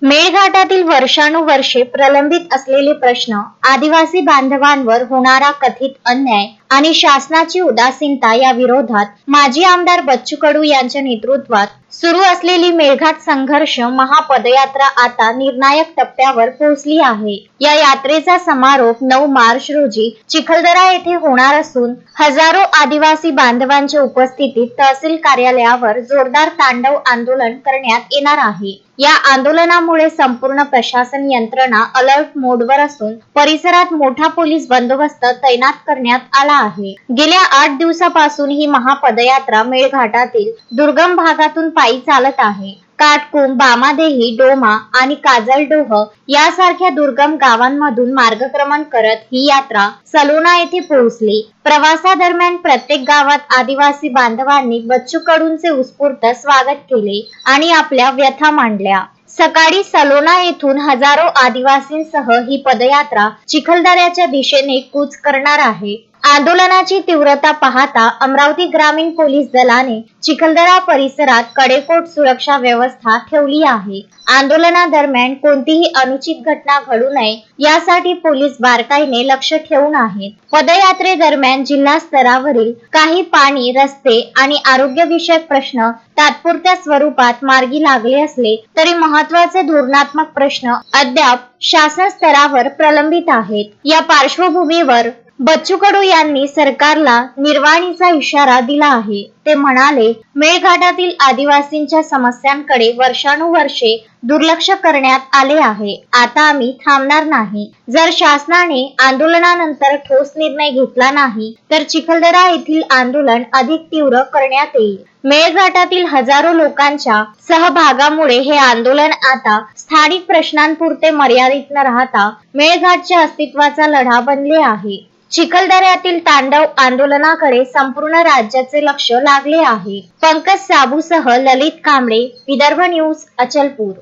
मेळघाटातील वर्षानुवर्षे प्रलंबित असलेले प्रश्न, आदिवासी बांधवांवर होणारा कथित अन्याय आणि शासनाची उदासीनता या विरोधात माजी आमदार बच्चू कडू यांच्या नेतृत्वात सुरू असलेली मेळघाट संघर्ष महापदयात्रा आता निर्णायक टप्प्यावर पोहोचली आहे। या यात्रेचा समारोप 9 मार्च रोजी चिखलदरा येथे होणार असून हजारो आदिवासी बांधवांच्या उपस्थितीत तहसील कार्यालयावर जोरदार तांडव आंदोलन करण्यात येणार आहे। या आंदोलनामुळे संपूर्ण प्रशासन यंत्रणा अलर्ट मोडवर असून परिसरात मोठा पोलीस बंदोबस्त तैनात करण्यात आला आहे। गेल्या 8 दिवसापासून ही महापदयात्रा मेळघाटातील दुर्गम भागातून पायी चालत आहे। काटकुम, बामादेही, डोमा आणि काजलडोह यासारख्या दुर्गम गावांमधून मार्गक्रमण करत ही यात्रा सलोना येथे पोहोचली। प्रवासादरम्यान प्रत्येक गावात आदिवासी बांधवांनी बच्चू कडूंचे उत्स्फूर्त स्वागत केले आणि आपल्या व्यथा मांडल्या। सकाळी सलोना येथून हजारो आदिवासींसह ही पदयात्रा चिखलदऱ्याच्या दिशेने कूच करणार आहे। आंदोलनाची तीव्रता पाहता अमरावती ग्रामीण पोलीस दलाने चिखलदरा परिसरात कडेकोट सुरक्षा व्यवस्था ठेवली आहे। आंदोलनादरम्यान कोणतीही अनुचित घटना घडू नये यासाठी पोलीस बारकाईने लक्ष ठेवून आहेत। पदयात्रेदरम्यान जिल्हा स्तरावरील काही पाणी, रस्ते आणि आरोग्यविषयक प्रश्न तात्पुरत्या स्वरूपात मार्गी लागले असले तरी महत्त्वाचे धोरणात्मक प्रश्न अद्याप शासन स्तरावर प्रलंबित आहेत। या पार्श्वभूमीवर बच्चू कडू यांनी सरकारला निर्वाणीचा इशारा दिला आहे। ते म्हणाले, मेळघाटातील आदिवासींच्या समस्यांकडे वर्षानुवर्षे दुर्लक्ष करण्यात आले आहे। आता आम्ही थांबणार नाही। जर शासनाने आंदोलनानंतर ठोस निर्णय घेतला नाही तर चिखलदरा येथील आंदोलन अधिक तीव्र करण्यात येईल। मेळघाटातील हजारो लोकांच्या सहभागामुळे हे आंदोलन आता स्थानिक प्रश्नांपुरते मर्यादित न राहता मेळघाटच्या अस्तित्वाचा लढा बनले आहे। चिखलदऱ्यातील तांडव आंदोलनाकडे संपूर्ण राज्याचे लक्ष लागले आहे। पंकज साबूसह ललित कांबळे, विदर्भ न्यूज, अचलपूर।